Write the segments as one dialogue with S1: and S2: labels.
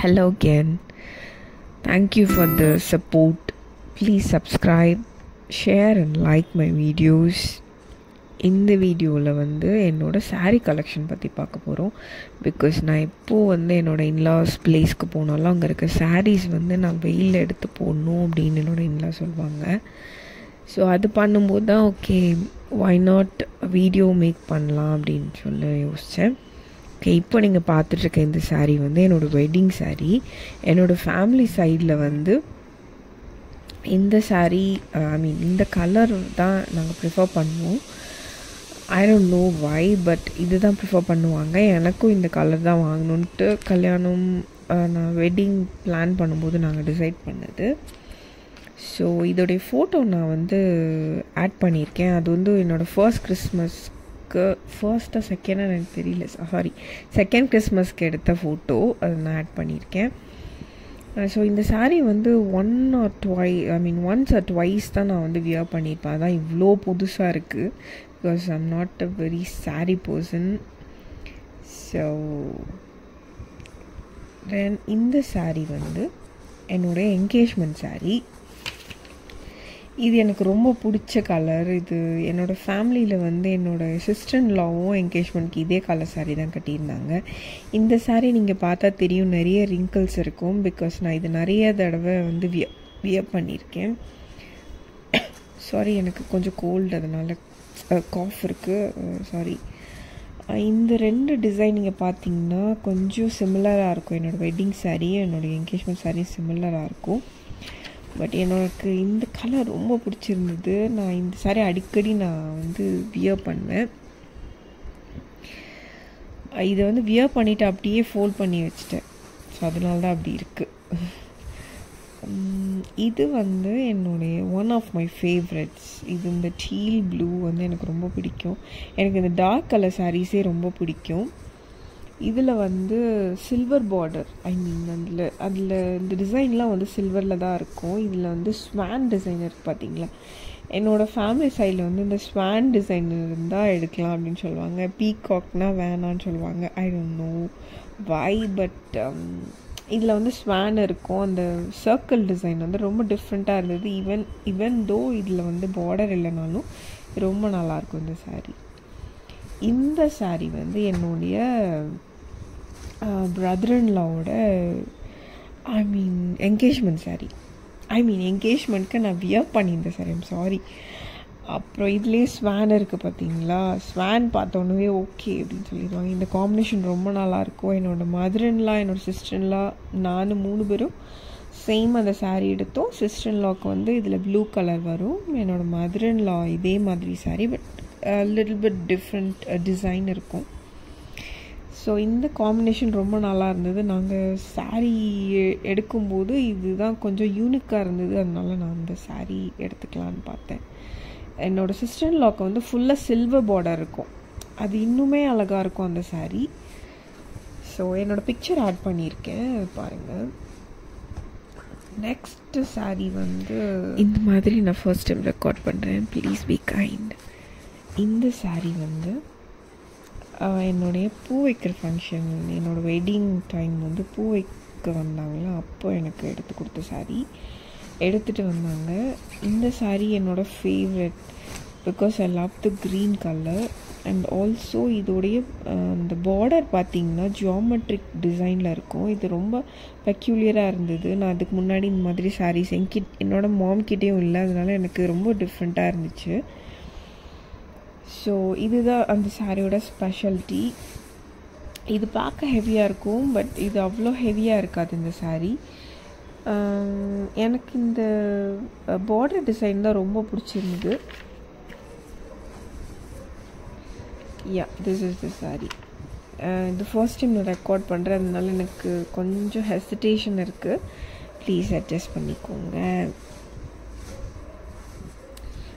S1: Hello again. Thank you for the support. Please subscribe, share and like my videos. இந்த வீடியோவில் என்னோடய saree collection பற்றி பார்க்க போகிறோம். பிகாஸ் நான் இப்போது என்னோடய இன்லாஸ் பிளேஸ்க்கு போனாலும் அங்கே இருக்க sarees நான் வெயிலில் எடுத்து போடணும் அப்படின்னு என்னோடய இன்லா சொல்லுவாங்க. ஸோ அது பண்ணும்போது தான் okay why not video make பண்ணலாம் அப்படின்னு சொல்லி யோசித்தேன். ஓகே, இப்போ நீங்கள் பார்த்துட்ருக்க இந்த saree என்னோடய வெட்டிங் saree. என்னோடய ஃபேமிலி சைடில் இந்த saree இந்த கலர் தான் நாங்கள் ப்ரிஃபர் பண்ணுவோம். I don't know why, but இது தான் ப்ரிஃபர் பண்ணுவாங்க. எனக்கும் இந்த கலர் தான் வாங்கணுன்ட்டு கல்யாணம் நான் வெட்டிங் பிளான் பண்ணும்போது நாங்கள் டிசைட் பண்ணது. ஸோ இதோடைய ஃபோட்டோ நான் ஆட் பண்ணியிருக்கேன். அது என்னோடய ஃபர்ஸ்ட் கிறிஸ்மஸ்க்கு ஃபர்ஸ்ட்டாக செகண்டாக எனக்கு தெரியல, செகண்ட் கிறிஸ்மஸ்க்கு எடுத்த ஃபோட்டோ அதை நான் ஆட் பண்ணியிருக்கேன். ஸோ இந்த saree ஒன்ஸ் ஆர் ட்வைஸ் தான் நான் வியர் பண்ணியிருப்பேன். அதான் இவ்வளோ புதுசாக இருக்குது. Because I'm not a very saree person. So then இந்த saree என்னுடைய என்கேஜ்மெண்ட் saree. இது எனக்கு ரொம்ப பிடிச்ச கலர். இது என்னோடய ஃபேமிலியில் என்னோடய சிஸ்டர்-இன்-லாவும் என்கேஜ்மெண்ட்க்கு இதே கலர் saree தான் கட்டியிருந்தாங்க. இந்த saree நீங்கள் பார்த்தா தெரியும், நிறைய ரிங்கிள்ஸ் இருக்கும். பிகாஸ் நான் இது நிறைய தடவை வியர் பண்ணியிருக்கேன். சாரி, எனக்கு கொஞ்சம் கோல்டு, அதனால் காஃப் இருக்குது, சாரி. இந்த ரெண்டு டிசைன் நீங்கள் பார்த்தீங்கன்னா கொஞ்சம் சிமிலராக இருக்கும். என்னோடய வெட்டிங் saree என்னோடய என்கேஜ்மெண்ட் saree சிமிலராக இருக்கும். பட் எனக்கு இந்த கலர் ரொம்ப பிடிச்சிருந்தது. நான் இந்த saree அடிக்கடி நான் வியர் பண்ணுவேன். இதை வியர் பண்ணிவிட்டு அப்படியே ஃபோல்ட் பண்ணி வச்சுட்டேன். ஸோ அதனால தான் அப்படி இருக்குது. இது என்னுடைய ஒன் ஆஃப் மை ஃபேவரட்ஸ். இது இந்த டீல் ப்ளூ எனக்கு ரொம்ப பிடிக்கும். எனக்கு இந்த டார்க் கலர் சாரீஸே ரொம்ப பிடிக்கும். இதில் சில்வர் பார்டர், அதில் இந்த டிசைன்லாம் சில்வரில் தான் இருக்கும். இதில் ஸ்வான் டிசைன் இருக்குது பார்த்தீங்களா. என்னோடய ஃபேமிலி சைடில் இந்த ஸ்வான் டிசைன் இருந்தால் எடுக்கலாம் அப்படின்னு சொல்லுவாங்க. பீகாக்னால் வேணான்னு சொல்லுவாங்க. I don't know why, but இதில் ஸ்வான் இருக்கும். அந்த சர்க்கிள் டிசைன் ரொம்ப டிஃப்ரெண்ட்டாக இருந்தது. ஈவன் தோ இதில் பார்டர் இல்லைனாலும் ரொம்ப நல்லாயிருக்கும் இந்த saree. இந்த saree என்னுடைய பிரதர்-இன்-லாவோட என்கேஜ்மெண்ட் saree. என்கேஜ்மெண்ட்க்கு நான் வியர் பண்ணியிருந்தேன் saree. I'm sorry. அப்புறம் இதுலேயே ஸ்வான் இருக்குது பார்த்தீங்களா. ஸ்வான் பார்த்தோன்னே ஓகே அப்படின்னு சொல்லிடுவாங்க. இந்த காம்பினேஷன் ரொம்ப நல்லாயிருக்கும். என்னோடய மதர்-இன்-லா, என்னோடய சிஸ்டர்-இன்-லா, நான் 3 பேரும் சேம் அந்த saree எடுத்தோம். சிஸ்டர்-இன்-லாவுக்கு இதில் ப்ளூ கலர் வரும். என்னோடய மதர்-இன்-லா இதே மாதிரி saree, but little bit different design இருக்கும். ஸோ இந்த காம்பினேஷன் ரொம்ப நல்லா இருந்தது. நாங்கள் saree எடுக்கும்போது இதுதான் கொஞ்சம் யூனிக்காக இருந்தது. அதனால நான் அந்த saree எடுத்துக்கலான்னு பார்த்தேன். என்னோடய சிஸ்டர்-இன்-லாவுக்கு ஃபுல்லாக சில்வர் பார்டர் இருக்கும். அது இன்னுமே அழகாக இருக்கும் அந்த saree. ஸோ என்னோடய பிக்சர் ஆட் பண்ணியிருக்கேன், பாருங்கள். நெக்ஸ்ட்டு saree இந்த மாதிரி நான் ஃபர்ஸ்ட் டைம் ரெக்கார்ட் பண்ணுறேன், ப்ளீஸ் பி கைண்ட். இந்த saree என்னுடைய பூ வைக்கிற ஃபங்க்ஷன், என்னோடய வெட்டிங் டைம் பூ வைக்க வந்தாங்களா, அப்போ எனக்கு எடுத்து கொடுத்த saree எடுத்துகிட்டு வந்தாங்க. இந்த saree என்னோடய favourite because I love the green colour. And also இதோடைய அந்த பார்டர் பார்த்திங்கன்னா ஜியாமெட்ரிக் டிசைனில் இருக்கும். இது ரொம்ப பெக்யூலியராக இருந்தது. நான் அதுக்கு முன்னாடி இந்த மாதிரி sarees என்னோடய மாம்கிட்டேயும் இல்லை. அதனால எனக்கு ரொம்ப டிஃப்ரெண்ட்டாக இருந்துச்சு. ஸோ இதுதான் அந்த சாரியோட ஸ்பெஷாலிட்டி. இது பார்க்க ஹெவியாக இருக்கும், பட் இது அவ்வளோ ஹெவியாக இருக்காது இந்த saree. எனக்கு இந்த பார்டர் டிசைன் தான் ரொம்ப பிடிச்சிருந்தது. This is the saree. இது ஃபர்ஸ்ட் டைம் நான் ரெக்கார்ட் பண்ணுறேன், அதனால எனக்கு கொஞ்சம் ஹெசிடேஷன் இருக்குது. ப்ளீஸ் அட்ஜஸ்ட் பண்ணிக்கோங்க.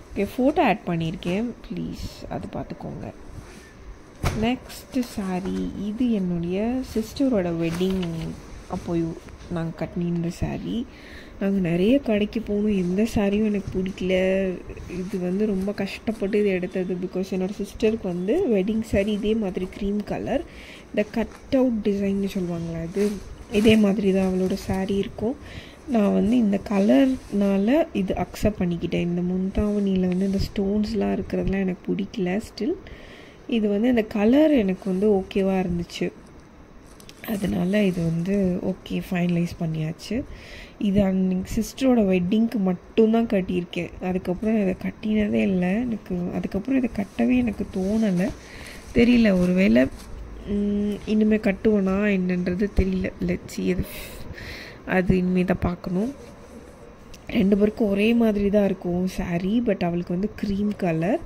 S1: ஓகே, ஃபோட்டோ ஆட் பண்ணியிருக்கேன், ப்ளீஸ் அது பார்த்துக்கோங்க. நெக்ஸ்ட்டு saree இது என்னுடைய சிஸ்டரோட வெட்டிங் அப்போ நாங்கள் கட்டினிருந்த saree. நாங்கள் நிறைய கடைக்கு போகணும், எந்த சாரியும் எனக்கு பிடிக்கல. இது ரொம்ப கஷ்டப்பட்டு இது எடுத்தது. பிகாஸ் என்னோடய சிஸ்டருக்கு வெட்டிங் saree இதே மாதிரி க்ரீம் கலர், இந்த கட் அவுட் டிசைன்னு சொல்லுவாங்களா, அது இதே மாதிரி தான் அவளோட saree இருக்கும். நான் வந்து இந்த கலர்னால இது அக்செப்ட் பண்ணிக்கிட்டேன். இந்த முந்தாவணியில் வந்து இந்த ஸ்டோன்ஸ்லாம் இருக்கிறதுலாம் எனக்கு பிடிக்கல. ஸ்டில் இது வந்து இந்த கலர் எனக்கு வந்து ஓகேவாக இருந்துச்சு. அதனால் இது வந்து ஓகே ஃபைனலைஸ் பண்ணியாச்சு. இது அன்னைக்கு சிஸ்டரோட வெட்டிங்க்கு மட்டும்தான் கட்டியிருக்கேன். அதுக்கப்புறம் இதை கட்டினதே இல்லை. எனக்கு அதுக்கப்புறம் இதை கட்டவே எனக்கு தோணலை. தெரியல, ஒரு வேளை இனிமேல் கட்டுவேனா என்னன்றது தெரியல. லெட்ஸ் see அது இனிமேல் தான் பார்க்கணும். 2 பேருக்கும் ஒரே மாதிரி தான் இருக்கும் saree. பட் அவளுக்கு வந்து க்ரீம் கலர்.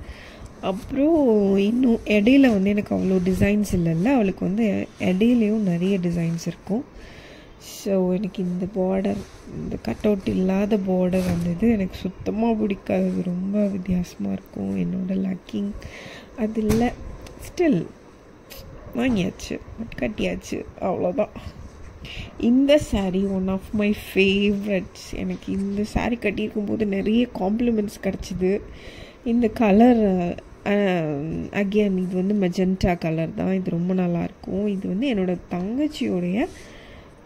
S1: அப்புறம் இன்னும் இடையில வந்து எனக்கு அவ்வளோ டிசைன்ஸ் இல்லைல்ல, அவளுக்கு வந்து இடையிலையும் நிறைய டிசைன்ஸ் இருக்கும். ஸோ எனக்கு இந்த பார்டர், இந்த கட் அவுட் இல்லாத பார்டர் வந்தது எனக்கு சுத்தமாக பிடிக்காது. அது ரொம்ப வித்தியாசமாக இருக்கும். என்னோடய லேக்கிங் அது இல்லை. ஸ்டில் வாங்கியாச்சு, கட்டியாச்சு, அவ்வளோதான். இந்த saree one of my favourites. எனக்கு இந்த saree கட்டியிருக்கும் போது நிறைய காம்ப்ளிமெண்ட்ஸ் கிடச்சிது. இந்த கலர் அகேன் இது வந்து மெஜெண்டா கலர் தான். இது ரொம்ப நல்லாயிருக்கும். இது வந்து என்னோடய தங்கச்சியோடைய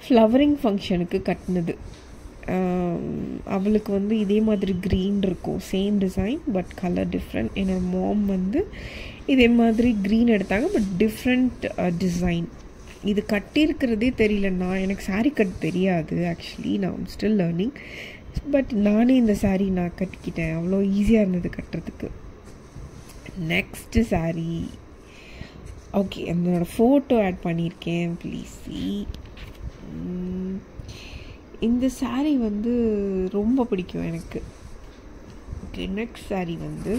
S1: ஃப்ளவரிங் ஃபங்க்ஷனுக்கு கட்டினது. அவளுக்கு வந்து இதே மாதிரி க்ரீன் இருக்கும், same design but colour different. என்னோடய மாம் வந்து இதே மாதிரி க்ரீன் எடுத்தாங்க பட் டிஃப்ரெண்ட் டிசைன். இது கட்டியிருக்கிறதே தெரியலண்ணா, எனக்கு saree கட்ட தெரியாது ஆக்சுவலி. நான் ஸ்டில் லேர்னிங். பட் நானே இந்த saree நான் கட்டிக்கிட்டேன். அவ்வளோ ஈஸியாக இருந்தது கட்டுறதுக்கு. நெக்ஸ்ட்டு saree ஓகே, என்னோடய ஃபோட்டோ ஆட் பண்ணியிருக்கேன், ப்ளீஸ் see. இந்த saree வந்து ரொம்ப பிடிக்கும் எனக்கு. ஓகே, நெக்ஸ்ட் saree வந்து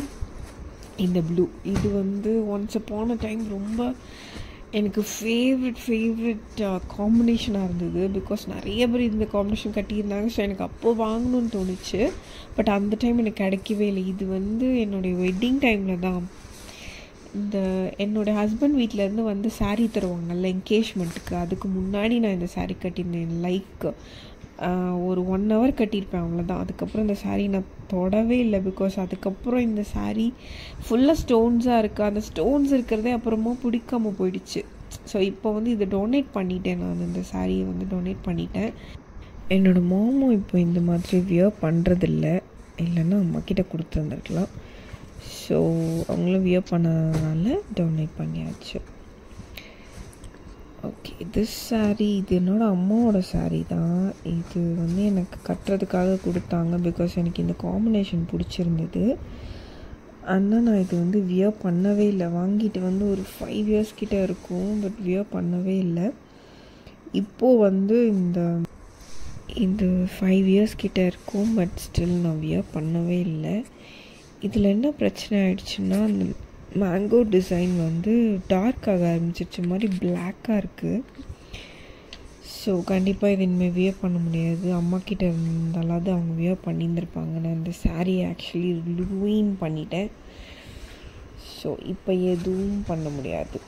S1: இந்த ப்ளூ. இது வந்து ஒன்ஸ் அப்பான் அ டைம் ரொம்ப எனக்கு ஃபேவரட் காம்பினேஷனாக இருந்தது. பிகாஸ் நிறைய பேர் இந்த காம்பினேஷன் கட்டியிருந்தாங்க. ஸோ எனக்கு அப்போது வாங்கணும்னு தோணுச்சு. பட் அந்த டைம் எனக்கு கிடைக்கவே இல்லை. இது வந்து என்னுடைய வெட்டிங் டைமில் தான் என்னோடய ஹஸ்பண்ட் வீட்டிலேருந்து வந்து saree தருவாங்கல்ல என்கேஜ்மெண்ட்டுக்கு, அதுக்கு முன்னாடி நான் இந்த saree கட்டியிருந்தேன். லைக் ஒரு 1 hour கட்டியிருப்பேன், அவ்வளோதான். அதுக்கப்புறம் இந்த saree நான் தொடவே இல்லை. பிகாஸ் அதுக்கப்புறம் இந்த saree ஃபுல்லாக ஸ்டோன்ஸாக இருக்குது. அந்த ஸ்டோன்ஸ் இருக்கிறதே அப்புறமா பிடிக்காமல் போயிடுச்சு. ஸோ இப்போ வந்து இதை டொனேட் பண்ணிட்டேன். நான் இந்த சாரியை வந்து டொனேட் பண்ணிட்டேன். என்னோடய மாமும் இப்போ இந்த மாதிரி வியர் பண்ணுறதில்ல, இல்லைன்னா அம்மாக்கிட்ட கொடுத்துருந்துருக்கலாம். ஸோ அவங்களும் வியர் பண்ணதுனால டொனேட் பண்ணியாச்சு. ஓகே, திஸ் saree இது என்னோடய அம்மாவோட saree தான். இது வந்து எனக்கு கட்டுறதுக்காக கொடுத்தாங்க. பிகாஸ் எனக்கு இந்த காம்பினேஷன் பிடிச்சிருந்தது. ஆனால் நான் இது வந்து வியர் பண்ணவே இல்லை. வாங்கிட்டு வந்து ஒரு 5 years கிட்டே இருக்கும். பட் வியர் பண்ணவே இல்லை. இப்போது வந்து இந்த 5 years கிட்டே இருக்கும். பட் ஸ்டில் நான் வியர் பண்ணவே இல்லை. இதில் என்ன பிரச்சனை ஆயிடுச்சுன்னா, அந்த மேங்கோ டிசைன் வந்து டார்க்காக ஆரம்பிச்சிருச்சு, மாதிரி பிளாக்காக இருக்குது. ஸோ கண்டிப்பாக இது இனிமேல் வியர் பண்ண முடியாது. அம்மாக்கிட்ட இருந்தாலாவது அவங்க வியர் பண்ணியிருந்திருப்பாங்க. நான் இந்த சாரியை ஆக்சுவலி ரூயின் பண்ணிட்டேன். ஸோ இப்போ எதுவும் பண்ண முடியாது.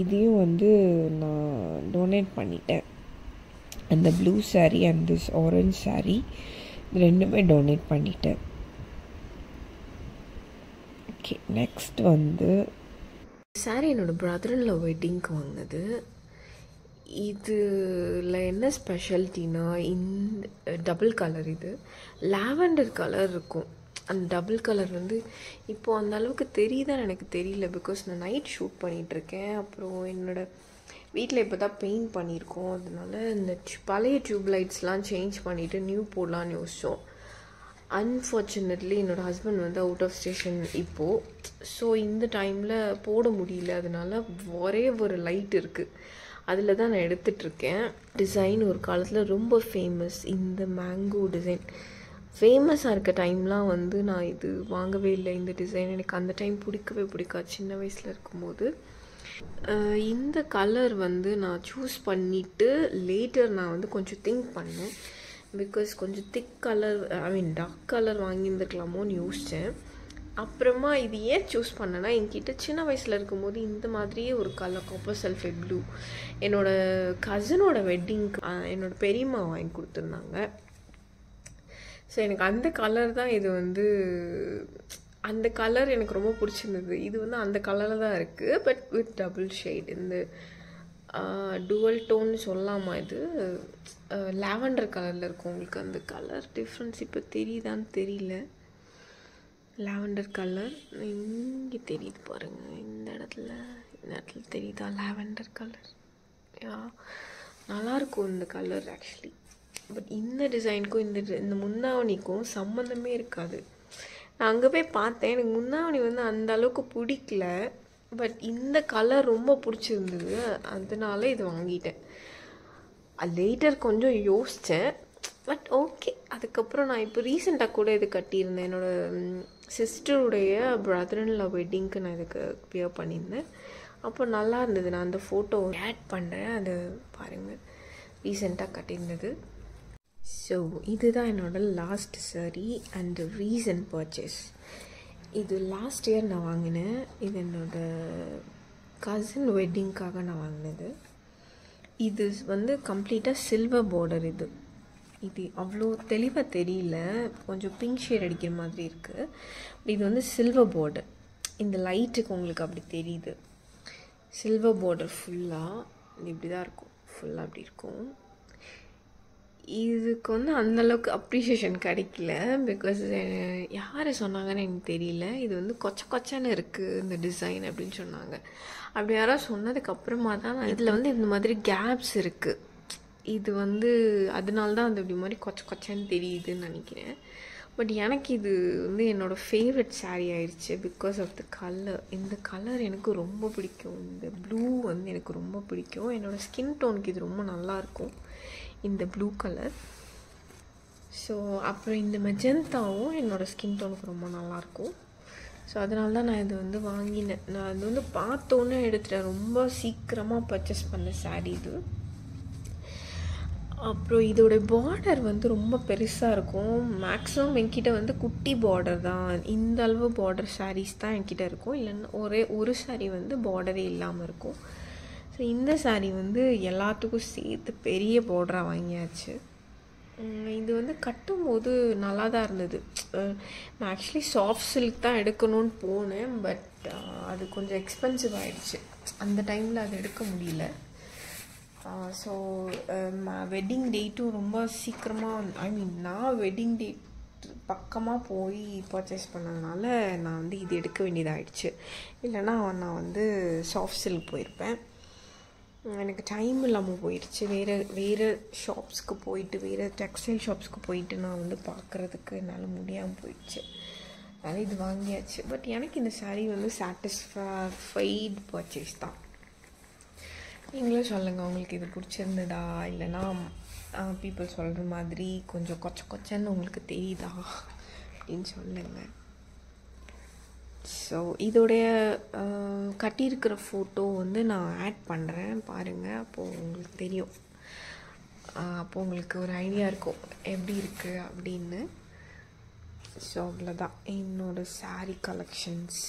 S1: இதையும் வந்து நான் டொனேட் பண்ணிட்டேன். அந்த blue saree and this orange saree இது ரெண்டுமே டொனேட் பண்ணிட்டேன். ஓகே, நெக்ஸ்ட் வந்து saree என்னோடய பிரதர்-இன்-லா வெட்டிங்க்கு வாங்கினது. இதில் என்ன ஸ்பெஷாலிட்டினா, இந்த டபுள் கலர், இது லாவெண்டர் கலர் இருக்கும். அந்த டபுள் கலர் வந்து இப்போது அந்த அளவுக்கு தெரியுதான்னு எனக்கு தெரியல. பிகாஸ் நான் நைட் ஷூட் பண்ணிகிட்ருக்கேன். அப்புறம் என்னோடய வீட்டில் இப்போ தான் பெயிண்ட் பண்ணியிருக்கோம். அதனால இந்த பழைய டியூப் லைட்ஸ்லாம் சேஞ்ச் பண்ணிவிட்டு நியூ போடலான்னு யோசித்தோம். அன்ஃபார்ச்சுனேட்லி என்னோடய ஹஸ்பண்ட் வந்து அவுட் ஆஃப் ஸ்டேஷன் இப்போது. ஸோ இந்த டைமில் போட முடியல. அதனால ஒரே ஒரு லைட் இருக்குது, அதில் தான் நான் எடுத்துகிட்ருக்கேன். டிசைன் ஒரு காலத்தில் ரொம்ப ஃபேமஸ். இந்த மேங்கோ டிசைன் ஃபேமஸாக இருக்க டைம்லாம் வந்து நான் இது வாங்கவே இல்லை. இந்த டிசைன் எனக்கு அந்த டைம் பிடிக்கவே பிடிக்காது சின்ன வயசில் இருக்கும்போது. இந்த கலர் வந்து நான் சூஸ் பண்ணிவிட்டு லேட்டர் நான் வந்து கொஞ்சம் திங்க் பண்ணேன். பிகாஸ் கொஞ்சம் திக் கலர், டார்க் கலர் வாங்கியிருந்துருக்கலாமோன்னு யோசித்தேன். அப்புறமா இது ஏன் சூஸ் பண்ணேன்னா, என்கிட்ட சின்ன வயசில் இருக்கும்போது இந்த மாதிரியே ஒரு கலர் காப்பர் சல்ஃபேட் ப்ளூ என்னோடய கசினோட வெட்டிங்க்கு என்னோடய பெரியம்மா வாங்கி கொடுத்துருந்தாங்க. ஸோ எனக்கு அந்த கலர் தான் இது வந்து, அந்த கலர் எனக்கு ரொம்ப பிடிச்சிருந்தது. இது வந்து அந்த கலரில் தான் இருக்குது, பட் வித் டபுள் ஷேட். இந்த டுவல் டோன்னு சொல்லலாமா இது லாவெண்டர் கலரில் இருக்கும். உங்களுக்கு அந்த கலர் டிஃப்ரென்ஸ் இப்போ தெரியுதான்னு தெரியல. லாவெண்டர் கலர் இங்கே தெரியுது பாருங்கள், இந்த இடத்துல தெரியுதா லாவெண்டர் கலர். நல்லாயிருக்கும் இந்த கலர் ஆக்சுவலி. பட் இந்த டிசைனுக்கும் இந்த முந்தாவணிக்கும் சம்மந்தமே இருக்காது. நான் அங்கே போய் பார்த்தேன், எனக்கு முந்தாவணி வந்து அந்த அளவுக்கு பிடிக்கல. பட் இந்த கலர் ரொம்ப பிடிச்சிருந்தது, அதனால இது வாங்கிட்டேன். லேட்டர் கொஞ்சம் யோசித்தேன், பட் ஓகே. அதுக்கப்புறம் நான் இப்போ ரீசெண்டாக கூட இது கட்டியிருந்தேன். என்னோடய சிஸ்டருடைய பிரதர்-இன்-லா வெட்டிங்க்கு நான் இதுக்கு வியர் பண்ணியிருந்தேன். அப்போ நல்லா இருந்தது. நான் அந்த ஃபோட்டோ ஆட் பண்ணுறேன், அது பாருங்கள், ரீசெண்டாக கட்டியிருந்தது. ஸோ இதுதான் என்னோடய last saree and recent purchase. இது லாஸ்ட் இயர் நான் வாங்கினேன். இது என்னோடய கசின் வெட்டிங்க்காக நான் வாங்கினது. இது வந்து கம்ப்ளீட்டாக சில்வர் பார்டர். இது அவ்வளோ தெளிவாக தெரியல, கொஞ்சம் பிங்க் ஷேட் அடிக்கிற மாதிரி இருக்குது. இது வந்து சில்வர் பார்டர். இந்த லைட்டுக்கு உங்களுக்கு அப்படி தெரியுது. சில்வர் பார்டர் ஃபுல்லாக இப்படி தான் இருக்கும், ஃபுல்லாக அப்படி இருக்கும். இதுக்கு வந்து அந்தளவுக்கு அப்ரிஷியேஷன் கிடைக்கல. பிகாஸ் யார் சொன்னாங்கன்னு எனக்கு தெரியல. இது வந்து கொச்சன்னு இருக்குது இந்த டிசைன் அப்படின்னு சொன்னாங்க. அப்படி யாராவது சொன்னதுக்கப்புறமா தான் இதில் வந்து இந்த மாதிரி கேப்ஸ் இருக்குது. இது வந்து அதனால தான் அது இப்படி மாதிரி கொச்சன்னு தெரியுதுன்னு நினைக்கிறேன். பட் எனக்கு இது வந்து என்னோடய ஃபேவரட் saree ஆயிடுச்சு பிகாஸ் ஆஃப் த கலர். இந்த கலர் எனக்கு ரொம்ப பிடிக்கும். இந்த ப்ளூ வந்து எனக்கு ரொம்ப பிடிக்கும். என்னோடய ஸ்கின் டோனுக்கு இது ரொம்ப நல்லாயிருக்கும், இந்த ப்ளூ கலர். ஸோ அப்புறம் இந்த மெஜந்தாவும் என்னோடய ஸ்கின் டோனுக்கு ரொம்ப நல்லாயிருக்கும். ஸோ அதனால தான் நான் இது வந்து வாங்கினேன். நான் அது வந்து பார்த்தோன்னே எடுத்துட்டேன். ரொம்ப சீக்கிரமாக பர்ச்சேஸ் பண்ண saree இது. அப்புறம் இதோடைய பார்டர் வந்து ரொம்ப பெருசாக இருக்கும். மேக்ஸிமம் என்கிட்ட வந்து குட்டி பார்டர் தான், இந்த அளவு பார்டர் sarees தான் என்கிட்ட இருக்கும். இல்லைன்னா ஒரு saree வந்து பார்டரே இல்லாமல் இருக்கும். ஸோ இந்த saree வந்து எல்லாத்துக்கும் சேர்த்து பெரிய பார்டராக வாங்கியாச்சு. இது வந்து கட்டும்போது நல்லா தான் இருந்தது. நான் ஆக்சுவலி சாஃப்ட் சில்க் தான் எடுக்கணும்னு போனேன். பட் அது கொஞ்சம் எக்ஸ்பென்சிவ் ஆகிடுச்சு. அந்த டைமில் அது எடுக்க முடியல. ஸோ வெட்டிங் டேட்டும் ரொம்ப சீக்கிரமாக, நான் வெட்டிங் டேட் பக்கமாக போய் பர்ச்சேஸ் பண்ணதுனால நான் வந்து இது எடுக்க வேண்டியதாகிடுச்சு. இல்லைனா நான் வந்து சாஃப்ட் சில்க் போயிருப்பேன். எனக்கு டைம் இல்லாமல் போயிடுச்சு. வேறு ஷாப்ஸ்க்கு போயிட்டு, வேறு டெக்ஸ்டைல் ஷாப்ஸ்க்கு போயிட்டு நான் வந்து பார்க்குறதுக்கு என்னால் முடியாமல் போயிடுச்சு. அதனால் இது வாங்கியாச்சு. பட் எனக்கு இந்த saree வந்து சாட்டிஸ்ஃபைட் பர்ச்சேஸ் தான். நீங்களும் சொல்லுங்கள், உங்களுக்கு இது பிடிச்சிருந்ததா, இல்லைனா பீப்புள் சொல்கிற மாதிரி கொஞ்சம் கொச்சன்னு உங்களுக்கு தெரியுதா அப்படின்னு சொல்லுங்கள். ஸோ இதோடைய கட்டியிருக்கிற ஃபோட்டோ வந்து நான் ஆட் பண்ணுறேன், பாருங்கள். அப்போது உங்களுக்கு தெரியும், அப்போது உங்களுக்கு ஒரு ஐடியா இருக்கும் எப்படி இருக்குது அப்படின்னு. ஸோ அவ்வளோதான் என்னோடய saree கலெக்ஷன்ஸ்.